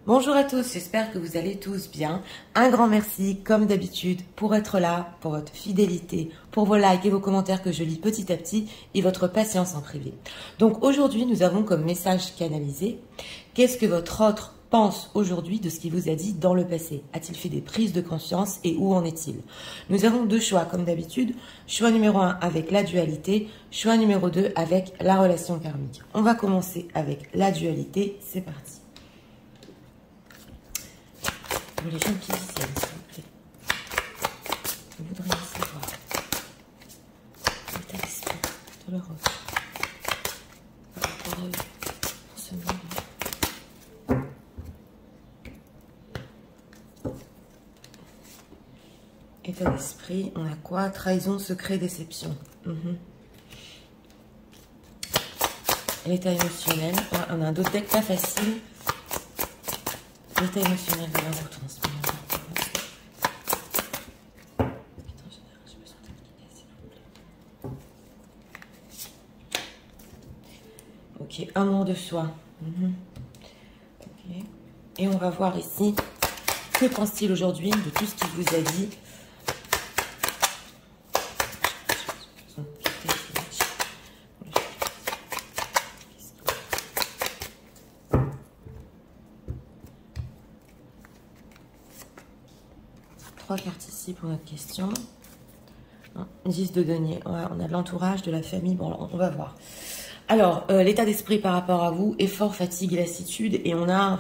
Bonjour à tous, j'espère que vous allez tous bien. Un grand merci, comme d'habitude, pour être là, pour votre fidélité, pour vos likes et vos commentaires que je lis petit à petit et votre patience en privé. Donc aujourd'hui, nous avons comme message canalisé, qu'est-ce que votre autre pense aujourd'hui de ce qu'il vous a dit dans le passé? A-t-il fait des prises de conscience et où en est-il? Nous avons deux choix comme d'habitude. Choix numéro 1 avec la dualité, choix numéro 2 avec la relation karmique. On va commencer avec la dualité, c'est parti. Pour les gens qui viennent, s'il vous plaît. Je voudrais savoir l'état d'esprit de leur offre par rapport à eux en ce moment. État d'esprit, on a quoi? Trahison, secret, déception. L'état émotionnel, on a un autre deck pas facile. L'état émotionnel de la vôtre en ce moment. J'ai besoin d'être guidée, s'il vous plaît. Ok, amour de soi. Okay. Et on va voir ici, que pense-t-il aujourd'hui de tout ce qu'il vous a dit? Trois cartes ici pour notre question. 10 de denier. Ouais, on a de l'entourage, de la famille. Bon, on va voir. Alors, l'état d'esprit par rapport à vous, effort, fatigue, lassitude. Et on a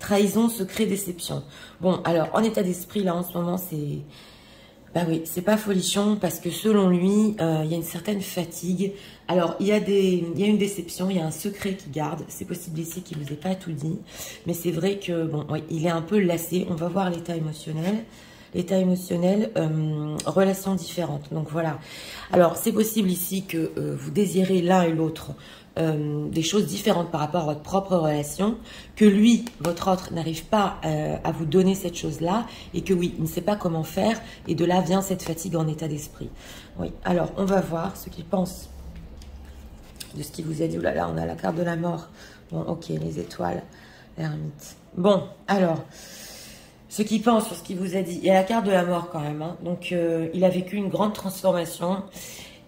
trahison, secret, déception. Bon, alors, en état d'esprit, là, en ce moment, c'est... Bah oui, c'est pas folichon parce que selon lui, il y a une certaine fatigue. Alors, il y a une déception, il y a un secret qu'il garde. C'est possible ici qu'il ne vous ait pas tout dit. Mais c'est vrai que, bon, oui, il est un peu lassé. On va voir l'état émotionnel. L'état émotionnel, relations différentes. Donc voilà. Alors, c'est possible ici que vous désirez l'un et l'autre des choses différentes par rapport à votre propre relation, que lui, votre autre, n'arrive pas à vous donner cette chose-là, et que oui, il ne sait pas comment faire, et de là vient cette fatigue en état d'esprit. Oui, alors, on va voir ce qu'il pense de ce qu'il vous a dit. Ouh là là, on a la carte de la mort. Bon, ok, les étoiles, l'ermite. Bon, alors... ce qu'il pense sur ce qu'il vous a dit. Il y a la carte de la mort quand même. Hein. Donc, il a vécu une grande transformation.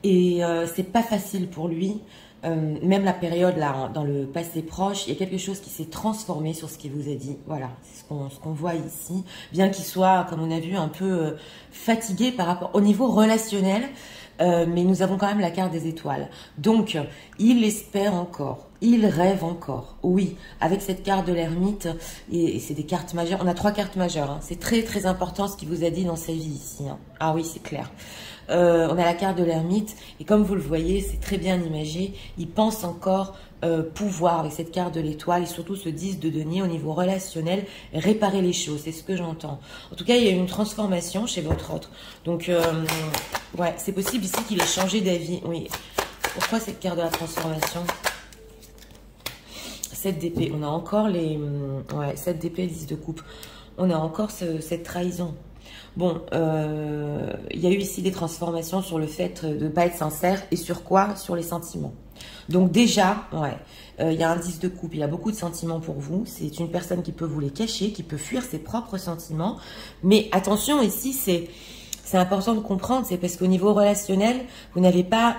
Et c'est pas facile pour lui. Même la période là, dans le passé proche, il y a quelque chose qui s'est transformé sur ce qu'il vous a dit. Voilà, c'est ce qu'on voit ici. Bien qu'il soit, comme on a vu, un peu fatigué par rapport au niveau relationnel. Mais nous avons quand même la carte des étoiles. Donc, il espère encore. Il rêve encore. Oui, avec cette carte de l'ermite, et c'est des cartes majeures. On a 3 cartes majeures. Hein. C'est très, très important ce qu'il vous a dit dans sa vie ici. Hein. Ah oui, c'est clair. On a la carte de l'ermite. Et comme vous le voyez, c'est très bien imagé. Il pense encore pouvoir, avec cette carte de l'étoile, et surtout ce 10 de denier au niveau relationnel, réparer les choses. C'est ce que j'entends. En tout cas, il y a eu une transformation chez votre autre. Donc, ouais, c'est possible ici qu'il ait changé d'avis. Oui. Pourquoi cette carte de la transformation? 7 d'épée. On a encore les... ouais, 7 d'épée, 10 de coupe. On a encore cette trahison. Bon, il y a eu ici des transformations sur le fait de ne pas être sincère. Et sur quoi? Sur les sentiments. Donc déjà, ouais, il y a un 10 de coupe. Il a beaucoup de sentiments pour vous. C'est une personne qui peut vous les cacher, qui peut fuir ses propres sentiments. Mais attention, ici, c'est important de comprendre, c'est parce qu'au niveau relationnel, vous n'avez pas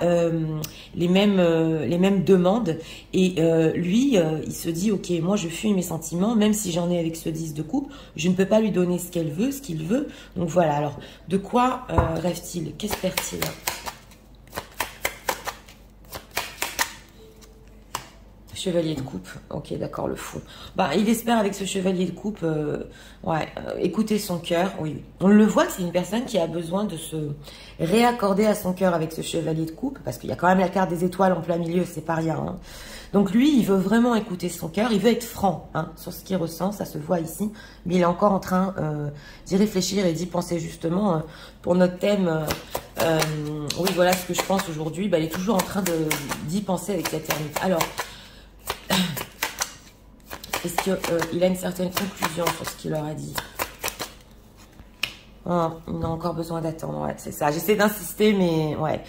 les mêmes demandes. Et lui, il se dit, ok, moi je fuis mes sentiments, même si j'en ai avec ce 10 de coupe, je ne peux pas lui donner ce qu'elle veut, ce qu'il veut. Donc voilà, alors, de quoi rêve-t-il? Qu'espère-t-il? Chevalier de coupe, ok, d'accord, le fou. Bah, il espère avec ce chevalier de coupe, écouter son cœur. Oui, on le voit que c'est une personne qui a besoin de se réaccorder à son cœur avec ce chevalier de coupe, parce qu'il y a quand même la carte des étoiles en plein milieu, c'est pas rien. Hein. Donc lui, il veut vraiment écouter son cœur, il veut être franc sur ce qu'il ressent, ça se voit ici, mais il est encore en train d'y réfléchir et d'y penser justement pour notre thème. Oui, voilà ce que je pense aujourd'hui. Bah, il est toujours en train d'y penser avec cette ermite. Alors, est-ce qu'il a une certaine conclusion sur ce qu'il leur a dit? Oh, il a encore besoin d'attendre, ouais, c'est ça. J'essaie d'insister, mais ouais.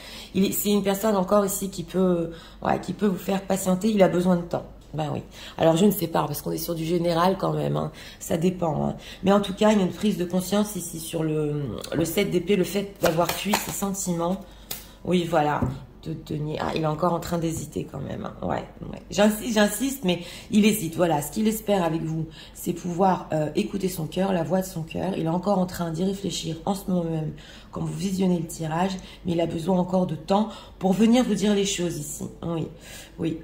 C'est une personne encore ici qui peut vous faire patienter. Il a besoin de temps. Ben oui. Alors je ne sais pas, parce qu'on est sur du général quand même, hein. Ça dépend, hein. Mais en tout cas, il y a une prise de conscience ici sur le 7 d'épée, le fait d'avoir fui ses sentiments. Oui, voilà. De tenir. Ah, il est encore en train d'hésiter quand même, hein. Ouais, ouais. J'insiste, mais il hésite. Voilà, ce qu'il espère avec vous, c'est pouvoir écouter son cœur, la voix de son cœur. Il est encore en train d'y réfléchir en ce moment même, quand vous visionnez le tirage, mais il a besoin encore de temps pour venir vous dire les choses ici. Oui, oui.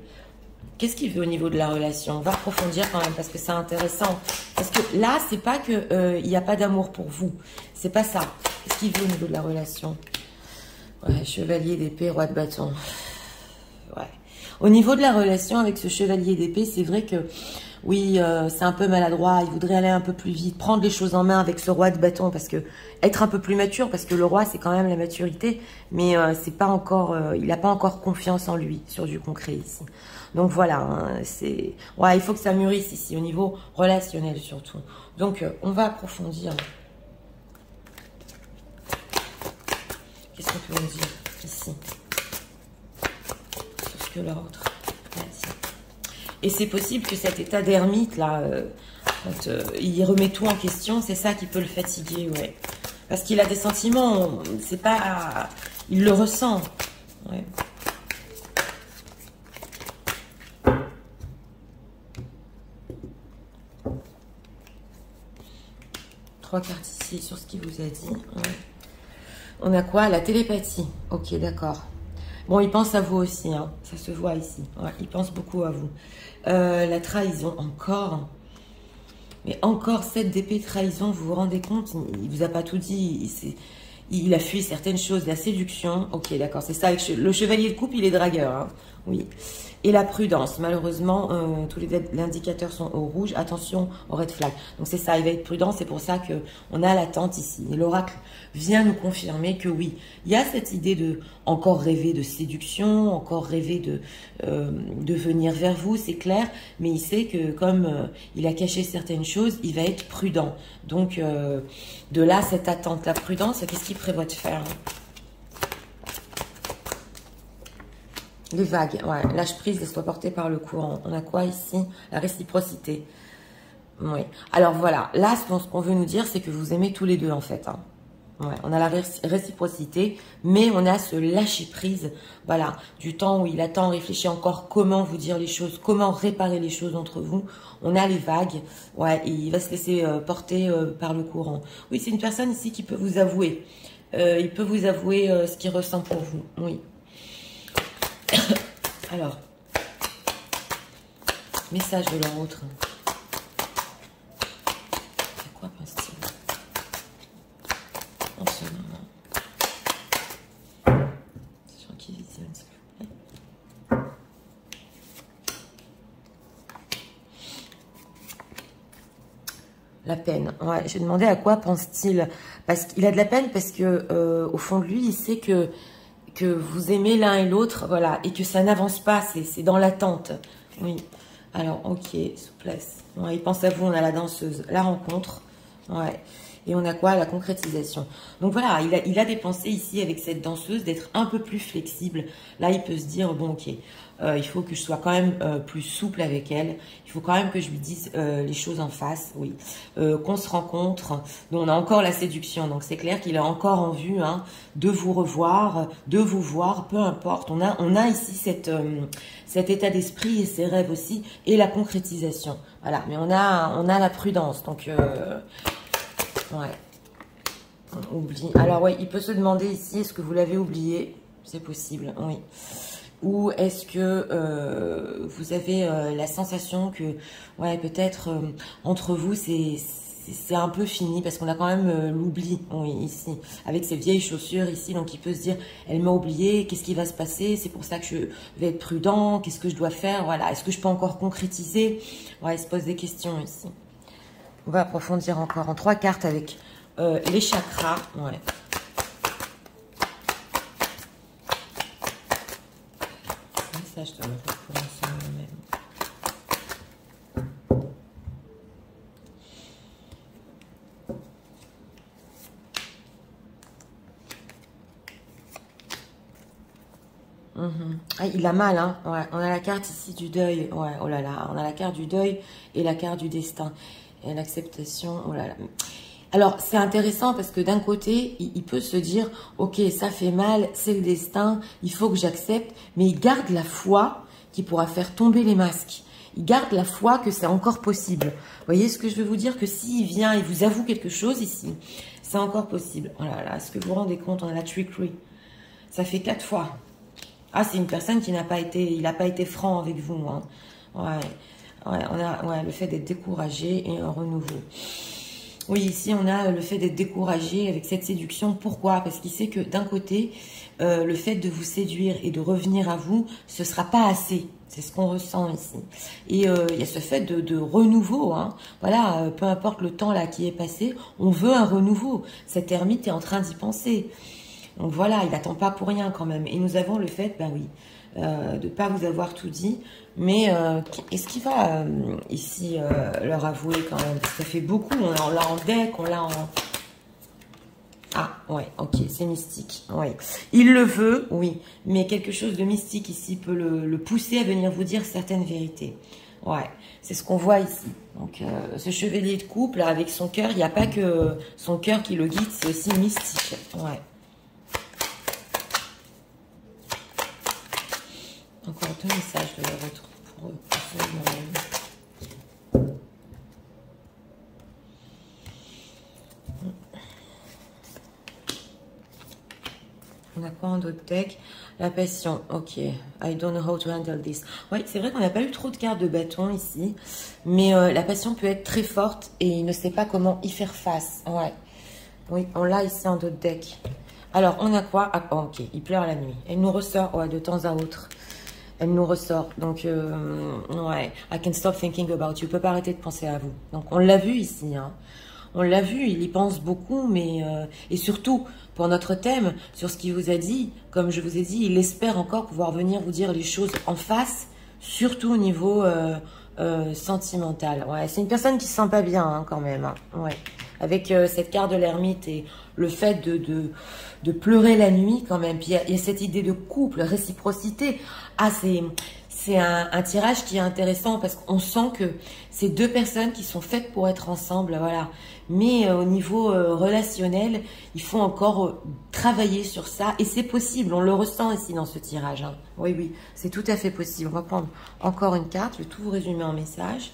Qu'est-ce qu'il veut au niveau de la relation? On va approfondir quand même parce que c'est intéressant. Parce que là, c'est pas que il n'y a pas d'amour pour vous. C'est pas ça. Qu'est-ce qu'il veut au niveau de la relation? Ouais, chevalier d'épée, roi de bâton. Ouais. Au niveau de la relation avec ce chevalier d'épée, c'est vrai que oui, c'est un peu maladroit. Il voudrait aller un peu plus vite, prendre les choses en main avec ce roi de bâton, parce que être un peu plus mature, parce que le roi c'est quand même la maturité, mais c'est pas encore, il n'a pas encore confiance en lui sur du concret ici. Donc voilà, hein, c'est, ouais, il faut que ça mûrisse ici au niveau relationnel surtout. Donc on va approfondir. Qu'est-ce qu'on peut nous dire ici sur ce que l'autre a dit? Et c'est possible que cet état d'ermite, là, quand il remet tout en question, c'est ça qui peut le fatiguer, ouais. Parce qu'il a des sentiments, c'est pas... Il le ressent, ouais. Trois cartes ici sur ce qu'il vous a dit, ouais. On a quoi? La télépathie. Ok, d'accord. Bon, il pense à vous aussi, hein. Ça se voit ici. Ouais, il pense beaucoup à vous. La trahison, encore. Mais encore, 7 d'épée, trahison, vous vous rendez compte? Il vous a pas tout dit. Il a fui certaines choses. La séduction. Ok, d'accord, c'est ça. Le chevalier de coupe, il est dragueur, hein. Oui. Et la prudence, malheureusement, tous les indicateurs sont au rouge. Attention au red flag. Donc c'est ça, il va être prudent. C'est pour ça que on a l'attente ici. Et l'oracle vient nous confirmer que oui, il y a cette idée de encore rêver de séduction, encore rêver de venir vers vous, c'est clair. Mais il sait que comme il a caché certaines choses, il va être prudent. Donc de là, cette attente, la prudence, qu'est-ce qu'il prévoit de faire? Les vagues, ouais, lâche prise, laisse-toi porter par le courant. On a quoi ici? La réciprocité. Oui. Alors voilà, là, ce qu'on veut nous dire, c'est que vous aimez tous les deux, en fait, hein. Ouais, on a la réciprocité, mais on a ce lâcher prise, voilà, du temps où il attend, réfléchit encore comment vous dire les choses, comment réparer les choses entre vous. On a les vagues, ouais, et il va se laisser porter par le courant. Oui, c'est une personne ici qui peut vous avouer. Il peut vous avouer ce qu'il ressent pour vous, oui. Alors, message de l'autre. C'est quoi pense-t-il en ce moment? C'est gens qui visionnent, s'il vous plaît. La peine. Ouais, j'ai demandé à quoi pense-t-il? Parce qu'il a de la peine parce que au fond de lui, il sait que vous aimez l'un et l'autre, voilà, et que ça n'avance pas, c'est dans l'attente. Oui. Alors, ok, souplesse. Ouais, il pense à vous, on a la danseuse, la rencontre, ouais. Et on a quoi? La concrétisation. Donc voilà, il a des pensées ici avec cette danseuse d'être un peu plus flexible. Là, il peut se dire, bon, ok, il faut que je sois quand même plus souple avec elle. Il faut quand même que je lui dise les choses en face, oui. Qu'on se rencontre. Donc, on a encore la séduction. Donc, c'est clair qu'il a encore en vue hein, de vous revoir, de vous voir, peu importe. On a ici cet état d'esprit et ses rêves aussi, et la concrétisation. Voilà, mais on a la prudence. Donc, ouais. On oublie. Alors, ouais, il peut se demander ici, est-ce que vous l'avez oublié? C'est possible, oui. Ou est-ce que vous avez la sensation que, ouais, peut-être entre vous, c'est un peu fini parce qu'on a quand même l'oubli, oui, ici, avec ces vieilles chaussures ici. Donc, il peut se dire, elle m'a oublié, qu'est-ce qui va se passer? C'est pour ça que je vais être prudent, qu'est-ce que je dois faire? Voilà, est-ce que je peux encore concrétiser? Ouais, il se pose des questions ici. On va approfondir encore en 3 cartes avec les chakras, ouais. Message de l'autre pour moi-même. Ah, il a mal, hein. Ouais, on a la carte ici du deuil. Ouais, oh là là, on a la carte du deuil et la carte du destin. Et l'acceptation, oh là là. Alors, c'est intéressant parce que d'un côté, il peut se dire, ok, ça fait mal, c'est le destin, il faut que j'accepte, mais il garde la foi qui pourra faire tomber les masques. Il garde la foi que c'est encore possible. Vous voyez ce que je veux vous dire? Que s'il vient et vous avoue quelque chose ici, c'est encore possible. Oh là là, est-ce que vous vous rendez compte? On a la trickery. Ça fait 4 fois. Ah, c'est une personne qui n'a pas été, il n'a pas été franc avec vous. Hein. Ouais, on a le fait d'être découragé et un renouveau. Oui, ici, on a le fait d'être découragé avec cette séduction. Pourquoi? Parce qu'il sait que d'un côté, le fait de vous séduire et de revenir à vous, ce ne sera pas assez. C'est ce qu'on ressent ici. Et il y a ce fait de renouveau. Hein. Voilà, peu importe le temps là qui est passé, on veut un renouveau. Cet ermite est en train d'y penser. Donc voilà, il n'attend pas pour rien quand même. Et nous avons le fait, ben oui, de ne pas vous avoir tout dit. Mais est-ce qu'il va ici leur avouer quand même? Parce que ça fait beaucoup, on l'a en deck, on l'a en... Ah, ouais, ok, c'est mystique. Ouais. Il le veut, oui, mais quelque chose de mystique ici peut le pousser à venir vous dire certaines vérités. Ouais, c'est ce qu'on voit ici. Donc, ce chevalier de coupe, là, avec son cœur, il n'y a pas que son cœur qui le guide, c'est aussi mystique. Ouais. Encore 2 messages de votre pour on a quoi en d'autres deck? La passion. Ok. I don't know how to handle this. Oui, c'est vrai qu'on n'a pas eu trop de cartes de bâton ici. Mais la passion peut être très forte et il ne sait pas comment y faire face. Ouais. Oui, on l'a ici en d'autres decks. Alors, on a quoi? Ah, ok. Il pleure la nuit. Elle nous ressort de temps à autre. Elle nous ressort. Donc, ouais. I can stop thinking about you. Je ne peux pas arrêter de penser à vous. Donc, on l'a vu ici. Hein. On l'a vu, il y pense beaucoup, mais... et surtout, pour notre thème, sur ce qu'il vous a dit, comme je vous ai dit, il espère encore pouvoir venir vous dire les choses en face, surtout au niveau sentimental. Ouais, c'est une personne qui se sent pas bien, hein, quand même. Hein. Ouais. Avec cette carte de l'ermite et le fait de pleurer la nuit, quand même. Puis il y a cette idée de couple, réciprocité. Ah, c'est un tirage qui est intéressant parce qu'on sent que c'est 2 personnes qui sont faites pour être ensemble, voilà. Mais au niveau relationnel, il faut encore travailler sur ça. Et c'est possible, on le ressent ici dans ce tirage. Hein. Oui, oui, c'est tout à fait possible. On va prendre encore une carte, je vais tout vous résumer en message.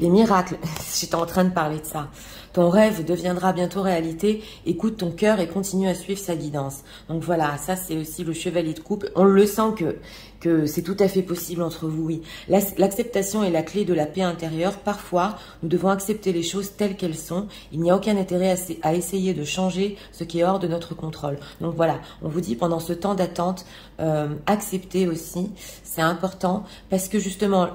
Les miracles, j'étais en train de parler de ça. Ton rêve deviendra bientôt réalité. Écoute ton cœur et continue à suivre sa guidance. Donc voilà, ça c'est aussi le chevalier de coupe. On le sent que c'est tout à fait possible entre vous, oui. L'acceptation est la clé de la paix intérieure. Parfois, nous devons accepter les choses telles qu'elles sont. Il n'y a aucun intérêt à essayer de changer ce qui est hors de notre contrôle. Donc voilà, on vous dit pendant ce temps d'attente, acceptez aussi. C'est important parce que justement,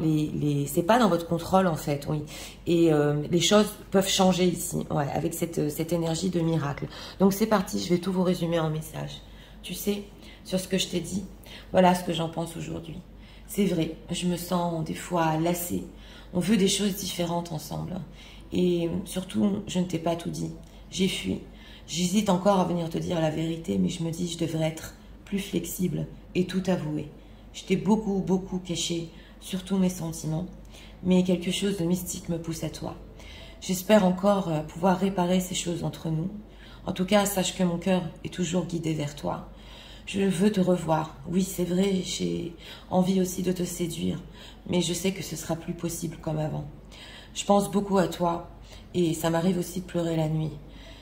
c'est pas dans votre contrôle en fait, oui. Et les choses peuvent changer ici, ouais, avec cette énergie de miracle. Donc c'est parti, je vais tout vous résumer en message. Tu sais, sur ce que je t'ai dit, voilà ce que j'en pense aujourd'hui. C'est vrai, je me sens des fois lassée. On veut des choses différentes ensemble. Et surtout, je ne t'ai pas tout dit. J'ai fui. J'hésite encore à venir te dire la vérité, mais je me dis je devrais être plus flexible et tout avouer. Je t'ai beaucoup, beaucoup caché, surtout mes sentiments. Mais quelque chose de mystique me pousse à toi. J'espère encore pouvoir réparer ces choses entre nous. En tout cas, sache que mon cœur est toujours guidé vers toi. Je veux te revoir. Oui, c'est vrai, j'ai envie aussi de te séduire, mais je sais que ce sera plus possible comme avant. Je pense beaucoup à toi et ça m'arrive aussi de pleurer la nuit.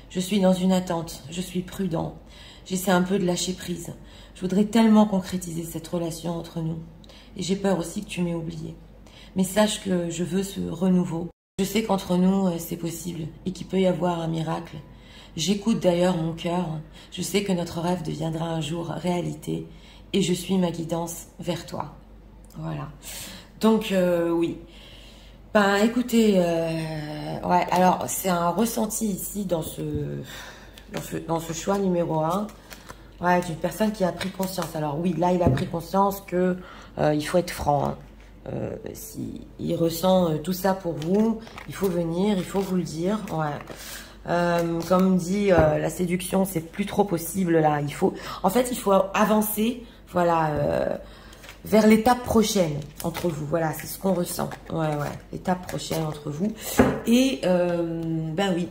Je suis dans une attente, je suis prudent. J'essaie un peu de lâcher prise. Je voudrais tellement concrétiser cette relation entre nous. Et j'ai peur aussi que tu m'aies oublié. Mais sache que je veux ce renouveau. Je sais qu'entre nous, c'est possible et qu'il peut y avoir un miracle. J'écoute d'ailleurs mon cœur. Je sais que notre rêve deviendra un jour réalité et je suis ma guidance vers toi. Voilà. Donc, oui. Ben, écoutez, ouais, alors, c'est un ressenti ici dans ce choix numéro 1. Ouais, d'une personne qui a pris conscience. Alors oui, là, il a pris conscience que il faut être franc. Hein. s'il ressent tout ça pour vous, il faut venir, il faut vous le dire. Ouais. Comme dit, la séduction, c'est plus trop possible là. En fait, il faut avancer, voilà, vers l'étape prochaine entre vous. Voilà, c'est ce qu'on ressent. Ouais, l'étape prochaine entre vous. Et, ben oui,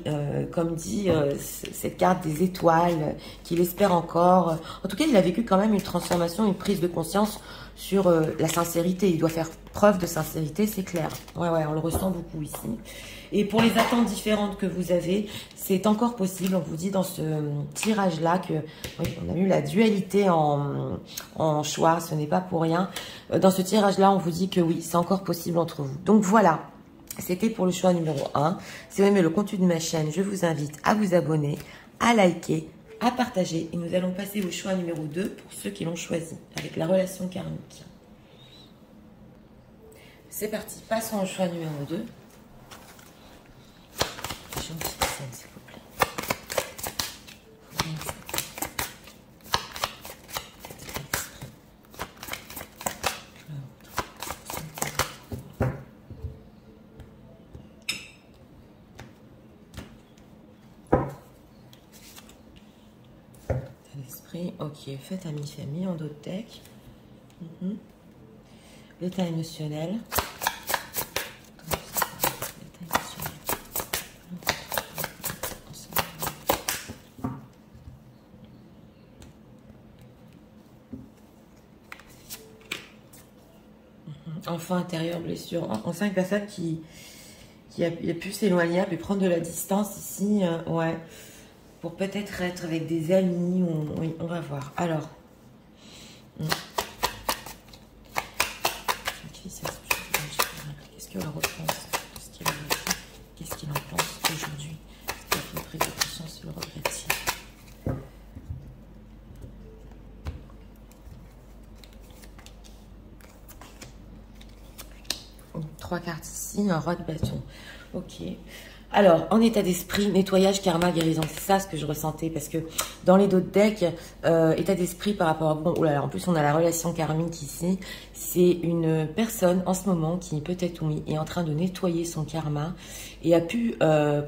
comme dit cette carte des étoiles, qu'il espère encore. En tout cas, il a vécu quand même une transformation, une prise de conscience sur la sincérité. Il doit faire preuve de sincérité, c'est clair. Ouais, on le ressent beaucoup ici. Et pour les attentes différentes que vous avez, c'est encore possible. On vous dit dans ce tirage-là que, oui, on a eu la dualité en choix, ce n'est pas pour rien. Dans ce tirage-là, on vous dit que oui, c'est encore possible entre vous. Donc voilà, c'était pour le choix numéro 1. Si vous aimez le contenu de ma chaîne, je vous invite à vous abonner, à liker, à partager. Et nous allons passer au choix numéro 2 pour ceux qui l'ont choisi, avec la relation karmique. C'est parti, passons au choix numéro 2. S'il vous plaît. L'esprit, ok, faites ami-famille en d'autres decks. L'état émotionnel. Enfant intérieur, blessure. On sent une personne qui a pu s'éloigner, a pu prendre de la distance ici. Ouais. Pour peut-être être avec des amis. Oui, on va voir. Alors. Qu'est-ce que leur pense? Qu'est-ce qu'il en pense aujourd'hui? Il a fait une prise de conscience, il le regrette-t-il? 3 cartes ici, un roi de bâton. Ok. Alors, en état d'esprit, nettoyage, karma, guérison. C'est ça ce que je ressentais. Parce que dans les d'autres decks, état d'esprit par rapport à... Bon, oh là là, en plus, on a la relation karmique ici. C'est une personne en ce moment qui, peut-être, oui, est en train de nettoyer son karma et a pu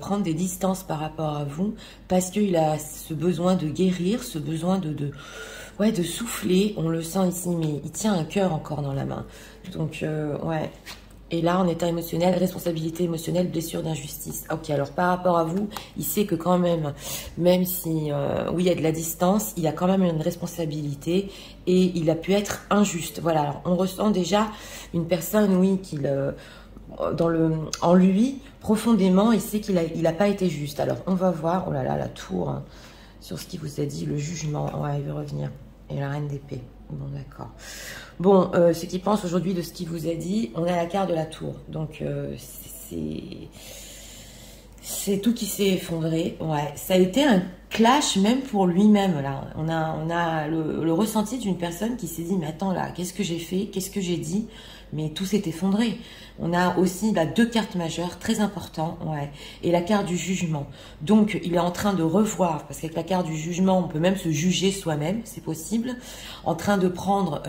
prendre des distances par rapport à vous parce qu'il a ce besoin de guérir, ce besoin de souffler. On le sent ici, mais il tient un cœur encore dans la main. Donc, ouais... Et là, en état émotionnel, responsabilité émotionnelle, blessure d'injustice. Ok, alors par rapport à vous, il sait que quand même si, oui, il y a de la distance, il y a quand même une responsabilité et il a pu être injuste. Voilà, alors on ressent déjà une personne, oui, en lui, profondément, il sait qu'il n'a pas été juste. Alors, on va voir, oh là là, la tour, hein, sur ce qu'il vous a dit, le jugement. Ouais, il veut revenir. Et la reine d'épée. Bon, d'accord. Bon, ce qu'il pense aujourd'hui de ce qu'il vous a dit, on a la carte de la tour. Donc, c'est tout qui s'est effondré. Ouais, ça a été un clash même pour lui-même. Là, on a le ressenti d'une personne qui s'est dit, mais attends là, qu'est-ce que j'ai fait? Qu'est-ce que j'ai dit? Mais tout s'est effondré. On a aussi deux cartes majeures très importantes, ouais, et la carte du jugement. Donc, il est en train de revoir, parce qu'avec la carte du jugement, on peut même se juger soi-même, c'est possible, en train de prendre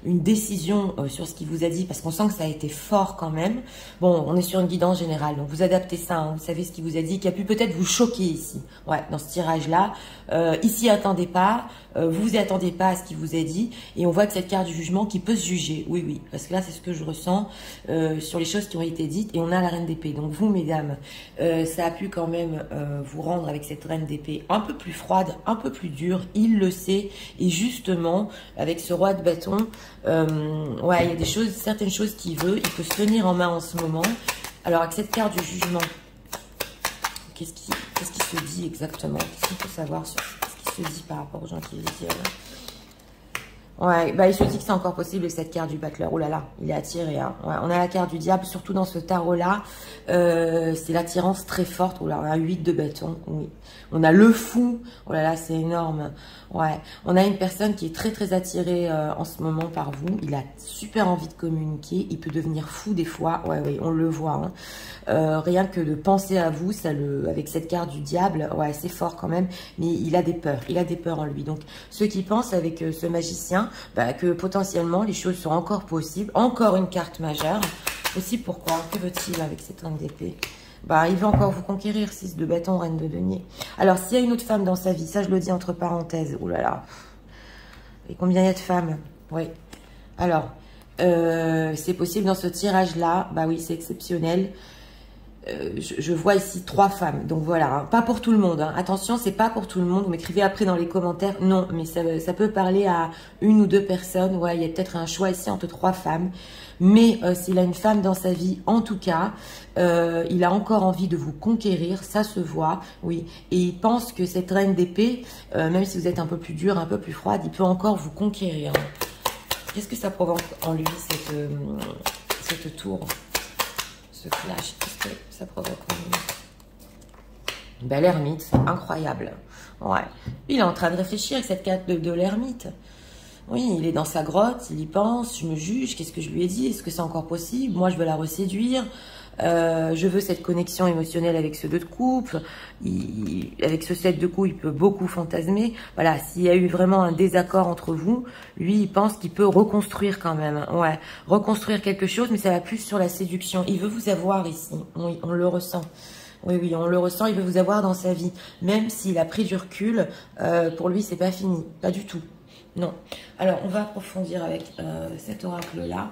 une décision sur ce qu'il vous a dit, parce qu'on sent que ça a été fort quand même. Bon, on est sur une guidance générale, donc vous adaptez ça, hein, vous savez ce qu'il vous a dit, qui a pu peut-être vous choquer ici, ouais, dans ce tirage-là. Ici, attendez pas, vous y attendez pas à ce qu'il vous a dit, et on voit que cette carte du jugement qui peut se juger, oui, parce que là, c'est ce que je ressens sur les choses qui ont été dites, et on a la reine d'épée. Donc vous, mesdames, ça a pu quand même vous rendre avec cette reine d'épée un peu plus froide, un peu plus dure, il le sait, et justement, avec ce roi de bâton, ouais, il y a certaines choses qu'il veut, il peut se tenir en main en ce moment. Alors, avec cette carte du jugement, qu'est-ce qui se dit exactement? Qu'est-ce qu'il faut savoir sur ce qui se dit par rapport aux gens qui vivent? Ouais, il se dit que c'est encore possible avec cette carte du battleur. Oh là là, il est attiré. Hein. Ouais, on a la carte du diable, surtout dans ce tarot-là. C'est l'attirance très forte. Oh là, on a 8 de bâton. Oui. On a le fou. Oh là là, c'est énorme. Ouais. On a une personne qui est très très attirée en ce moment par vous. Il a super envie de communiquer. Il peut devenir fou des fois. Ouais, oui, on le voit. Hein. Rien que de penser à vous, avec cette carte du diable, ouais, c'est fort quand même. Mais il a des peurs. Il a des peurs en lui. Donc, ceux qui pensent avec ce magicien, bien, bah, que potentiellement les choses sont encore possibles. Encore une carte majeure. Aussi pourquoi? Que veut-il avec cette reine d'épée? Bah, il veut encore vous conquérir, 6 de bâton, reine de denier. Alors, s'il y a une autre femme dans sa vie, ça je le dis entre parenthèses, oh là là. Et combien il y a de femmes? Oui. Alors, c'est possible dans ce tirage-là, bah oui, c'est exceptionnel. Je vois ici 3 femmes, donc voilà, hein. Pas pour tout le monde, hein. Attention, c'est pas pour tout le monde, vous m'écrivez après dans les commentaires, non, mais ça peut parler à 1 ou 2 personnes, ouais, il y a peut-être un choix ici entre 3 femmes, mais s'il a une femme dans sa vie, en tout cas, il a encore envie de vous conquérir, ça se voit, oui, et il pense que cette reine d'épée, même si vous êtes un peu plus dure, un peu plus froide, il peut encore vous conquérir. Qu'est-ce que ça provoque en lui, cette tour? Ce flash, qu'est-ce que ça provoque en lui? Une belle ermite, c'est incroyable. Ouais. Il est en train de réfléchir avec cette carte de l'ermite. Oui, il est dans sa grotte, il y pense, je me juge, qu'est-ce que je lui ai dit? Est-ce que c'est encore possible? Moi, je veux la reséduire. Je veux cette connexion émotionnelle avec ce 2 de coupe. Avec ce 7 de coupe, il peut beaucoup fantasmer. Voilà, s'il y a eu vraiment un désaccord entre vous, lui, il pense qu'il peut reconstruire quand même. Ouais, reconstruire quelque chose, mais ça va plus sur la séduction. Il veut vous avoir ici. Oui, on le ressent. Oui, oui, on le ressent. Il veut vous avoir dans sa vie. Même s'il a pris du recul, pour lui, c'est pas fini. Pas du tout. Non. Alors, on va approfondir avec cet oracle-là.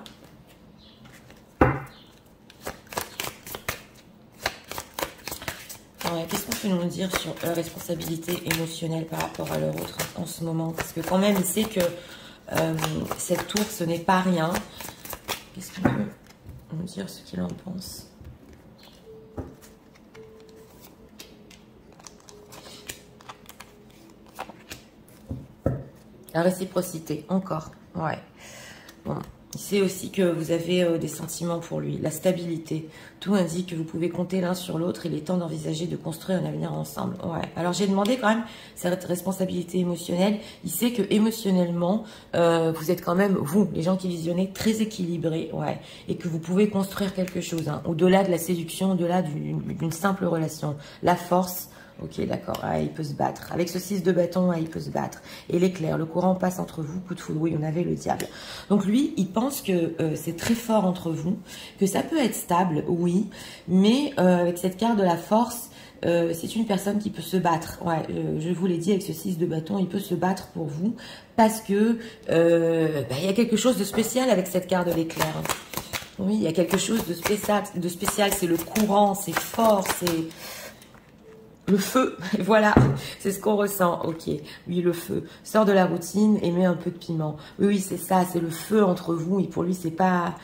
Qu'est-ce qu'on peut nous dire sur leur responsabilité émotionnelle par rapport à leur autre en ce moment? Parce que quand même, il sait que cette tour, ce n'est pas rien. Qu'est-ce qu'on peut nous dire ce qu'il en pense? La réciprocité, encore. Ouais. Bon. Il sait aussi que vous avez des sentiments pour lui, la stabilité. Tout indique que vous pouvez compter l'un sur l'autre. Il est temps d'envisager de construire un avenir ensemble. Ouais. Alors j'ai demandé quand même cette responsabilité émotionnelle. Il sait que émotionnellement, vous êtes quand même, vous, les gens qui visionnez, très équilibrés. Ouais. Et que vous pouvez construire quelque chose, hein, au-delà de la séduction, au-delà d'une simple relation. La force. Ok, d'accord, ah, il peut se battre. Avec ce 6 de bâton, ah, il peut se battre. Et l'éclair, le courant passe entre vous, coup de foudre, oui, on avait le diable. Donc lui, il pense que c'est très fort entre vous, que ça peut être stable, oui, mais avec cette carte de la force, c'est une personne qui peut se battre. Ouais, je vous l'ai dit, avec ce 6 de bâton, il peut se battre pour vous, parce que il y a quelque chose de spécial avec cette carte de l'éclair. Oui, il y a quelque chose de spécial, c'est le courant, c'est fort, c'est... Le feu, voilà, c'est ce qu'on ressent, ok. Oui, le feu, sort de la routine et met un peu de piment. Oui, oui, c'est ça, c'est le feu entre vous et pour lui, c'est pas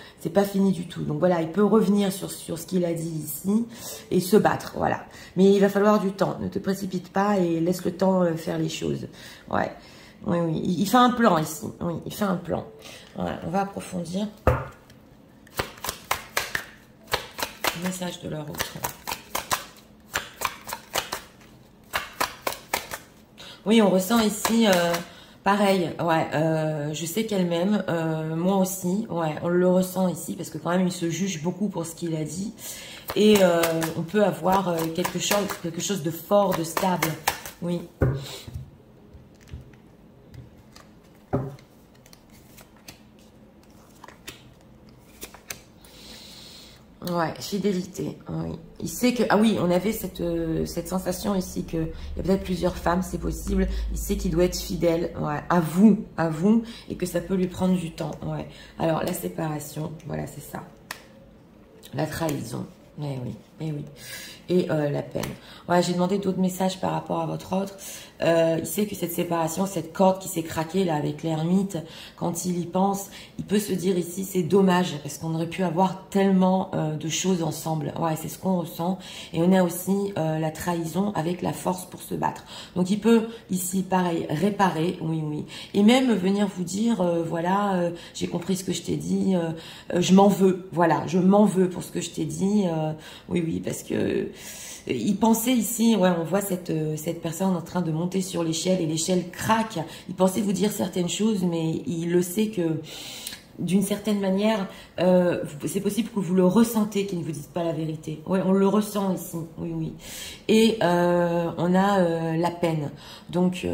fini du tout. Donc voilà, il peut revenir sur ce qu'il a dit ici et se battre, voilà. Mais il va falloir du temps, ne te précipite pas et laisse le temps faire les choses. Ouais, oui, oui, il fait un plan ici, oui, il fait un plan. Voilà, on va approfondir. Le message de leur autre. Oui, on ressent ici, pareil, ouais, je sais qu'elle m'aime, moi aussi, ouais, on le ressent ici, parce que quand même, il se juge beaucoup pour ce qu'il a dit, et on peut avoir quelque chose de fort, de stable, oui. Ouais, fidélité, oui. Il sait que... Ah oui, on avait cette sensation ici qu'il y a peut-être plusieurs femmes, c'est possible. Il sait qu'il doit être fidèle, ouais, à vous, et que ça peut lui prendre du temps, ouais. Alors, la séparation, voilà, c'est ça. La trahison, eh oui, eh oui. Et la peine. Ouais, j'ai demandé d'autres messages par rapport à votre autre. Il sait que cette séparation, cette corde qui s'est craquée là avec l'ermite, quand il y pense, il peut se dire ici, c'est dommage parce qu'on aurait pu avoir tellement de choses ensemble. Ouais, c'est ce qu'on ressent. Et on a aussi la trahison avec la force pour se battre. Donc il peut ici, pareil, réparer, oui, oui. Et même venir vous dire, voilà, j'ai compris ce que je t'ai dit, je m'en veux, voilà, je m'en veux pour ce que je t'ai dit. Oui, oui, parce que il pensait ici, ouais, on voit cette personne en train de monter sur l'échelle et l'échelle craque. Il pensait vous dire certaines choses, mais il le sait que d'une certaine manière, c'est possible que vous le ressentez, qu'ils ne vous disent pas la vérité. Oui, on le ressent ici, oui, oui. Et on a la peine. Donc,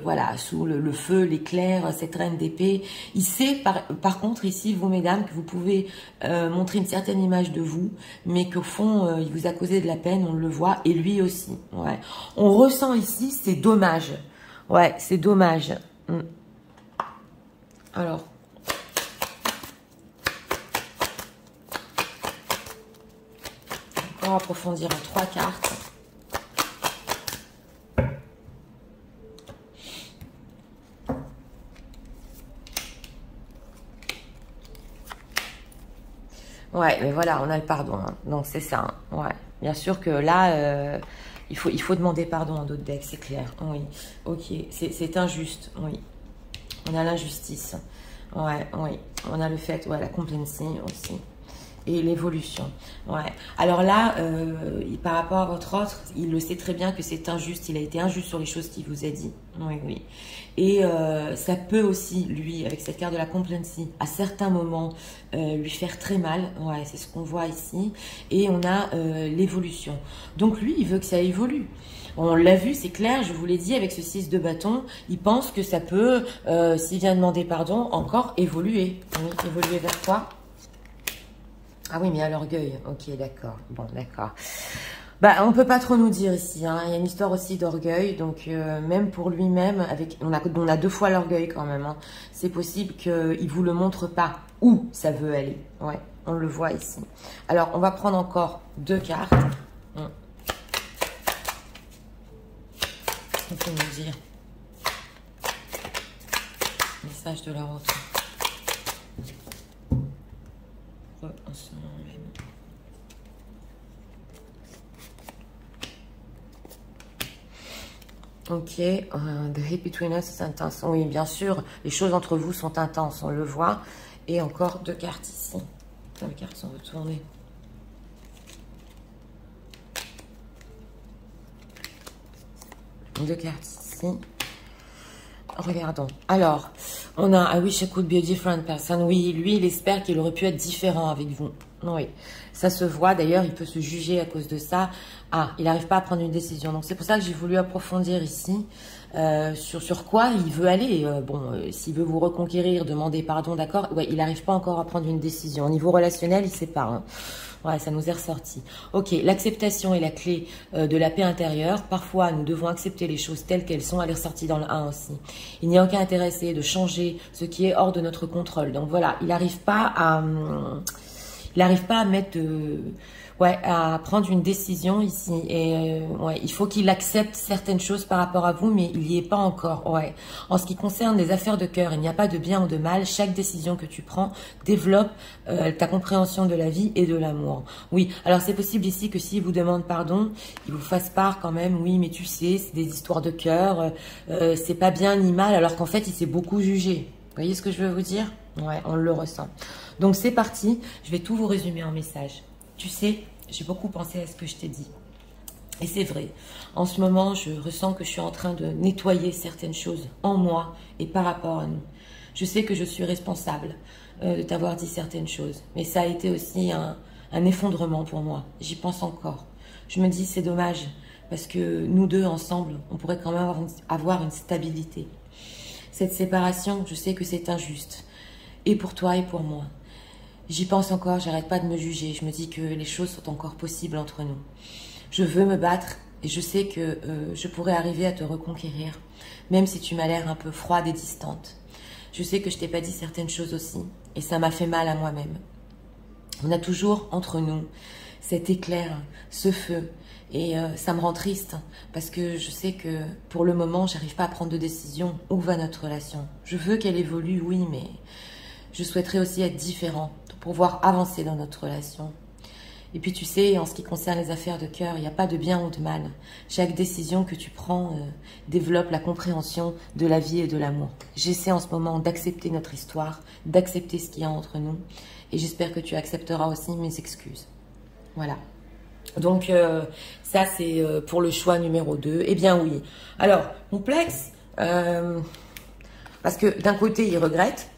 voilà, sous le feu, l'éclair, cette reine d'épée. Il sait, par contre, ici, vous, mesdames, que vous pouvez montrer une certaine image de vous, mais qu'au fond, il vous a causé de la peine, on le voit, et lui aussi. Ouais. On ressent ici, c'est dommage. Ouais, c'est dommage. Alors, on va approfondir en 3 cartes. Ouais, mais voilà, on a le pardon. Hein. Donc, c'est ça. Hein. Ouais, bien sûr que là, il faut demander pardon en d'autres decks, c'est clair. Oui, ok, c'est injuste. Oui, on a l'injustice. Ouais, oui, on a le fait, ouais, la complacency aussi. Et l'évolution. Ouais. Alors là, par rapport à votre autre, il le sait très bien que c'est injuste. Il a été injuste sur les choses qu'il vous a dit. Oui, oui. Et ça peut aussi, lui, avec cette carte de la complacency, à certains moments, lui faire très mal. Ouais, c'est ce qu'on voit ici. Et on a l'évolution. Donc lui, il veut que ça évolue. On l'a vu, c'est clair, je vous l'ai dit, avec ce 6 de bâton, il pense que ça peut, s'il vient demander pardon, encore évoluer. Oui, évoluer vers quoi? Ah oui, mais à l'orgueil. Ok, d'accord. Bon, d'accord. Bah, on peut pas trop nous dire ici. Hein. Il y a une histoire aussi d'orgueil. Donc, même pour lui-même, on a 2 fois l'orgueil quand même. Hein. C'est possible qu'il vous le montre pas où ça veut aller. Ouais, on le voit ici. Alors, on va prendre encore 2 cartes. On peut nous dire. Message de la autre. En ce moment même. Ok, the hate between us is intense. Oui, bien sûr, les choses entre vous sont intenses, on le voit. Et encore 2 cartes ici. Les cartes sont retournées. Deux cartes ici. Regardons. Alors, on a I wish I could be a different person. Oui, lui, il espère qu'il aurait pu être différent avec vous. Oui, ça se voit. D'ailleurs, il peut se juger à cause de ça. Ah, il n'arrive pas à prendre une décision. Donc, c'est pour ça que j'ai voulu approfondir ici sur quoi il veut aller. S'il veut vous reconquérir, demander pardon, d'accord. Ouais, il n'arrive pas encore à prendre une décision. Au niveau relationnel, il ne sait pas. Hein. Ouais, ça nous est ressorti. Ok, l'acceptation est la clé de la paix intérieure. Parfois, nous devons accepter les choses telles qu'elles sont. Elle est ressortie dans le 1 aussi. Il n'y a aucun intéressé de changer ce qui est hors de notre contrôle. Donc voilà, il n'arrive pas à mettre à prendre une décision ici. Et il faut qu'il accepte certaines choses par rapport à vous, mais il n'y est pas encore. Ouais. En ce qui concerne les affaires de cœur, il n'y a pas de bien ou de mal. Chaque décision que tu prends développe ta compréhension de la vie et de l'amour. Oui, alors c'est possible ici que s'il vous demande pardon, il vous fasse part quand même. Oui, mais tu sais, c'est des histoires de cœur. C'est pas bien ni mal, alors qu'en fait, il s'est beaucoup jugé. Vous voyez ce que je veux vous dire? Ouais, on le ressent. Donc c'est parti, je vais tout vous résumer en message. Tu sais, j'ai beaucoup pensé à ce que je t'ai dit. Et c'est vrai, en ce moment, je ressens que je suis en train de nettoyer certaines choses en moi et par rapport à nous. Je sais que je suis responsable de t'avoir dit certaines choses, mais ça a été aussi un effondrement pour moi. J'y pense encore. Je me dis, c'est dommage, parce que nous deux ensemble, on pourrait quand même avoir une stabilité. Cette séparation, je sais que c'est injuste, et pour toi et pour moi. J'y pense encore, j'arrête pas de me juger. Je me dis que les choses sont encore possibles entre nous. Je veux me battre et je sais que je pourrais arriver à te reconquérir, même si tu m'as l'air un peu froide et distante. Je sais que je t'ai pas dit certaines choses aussi et ça m'a fait mal à moi-même. On a toujours entre nous cet éclair, ce feu et ça me rend triste parce que je sais que pour le moment, j'arrive pas à prendre de décision. Où va notre relation? Je veux qu'elle évolue, oui, mais je souhaiterais aussi être différent pour pouvoir avancer dans notre relation. Et puis tu sais, en ce qui concerne les affaires de cœur, il n'y a pas de bien ou de mal. Chaque décision que tu prends développe la compréhension de la vie et de l'amour. J'essaie en ce moment d'accepter notre histoire, d'accepter ce qu'il y a entre nous. Et j'espère que tu accepteras aussi mes excuses. Voilà. Donc ça c'est pour le choix numéro 2. Eh bien oui. Alors, complexe, parce que d'un côté il regrette,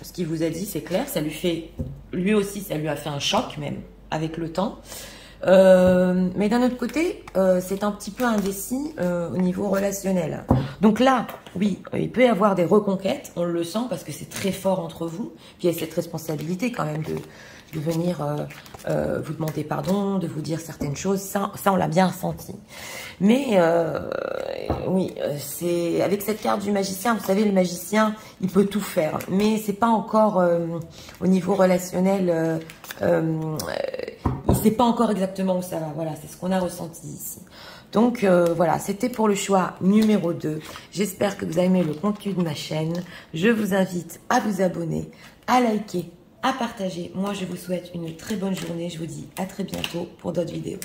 Ce qu'il vous a dit, c'est clair. Ça lui fait, lui aussi, ça lui a fait un choc même avec le temps. Mais d'un autre côté, c'est un petit peu indécis au niveau relationnel. Donc là, oui, il peut y avoir des reconquêtes, on le sent parce que c'est très fort entre vous. Puis il y a cette responsabilité quand même de venir vous demander pardon, de vous dire certaines choses. Ça on l'a bien ressenti. Mais oui, c'est avec cette carte du magicien, vous savez, le magicien, il peut tout faire. Mais c'est pas encore au niveau relationnel. Il ne sait pas encore exactement où ça va. Voilà, c'est ce qu'on a ressenti ici. Donc voilà, c'était pour le choix numéro 2. J'espère que vous avez aimé le contenu de ma chaîne. Je vous invite à vous abonner, à liker, à partager. Moi, je vous souhaite une très bonne journée. Je vous dis à très bientôt pour d'autres vidéos.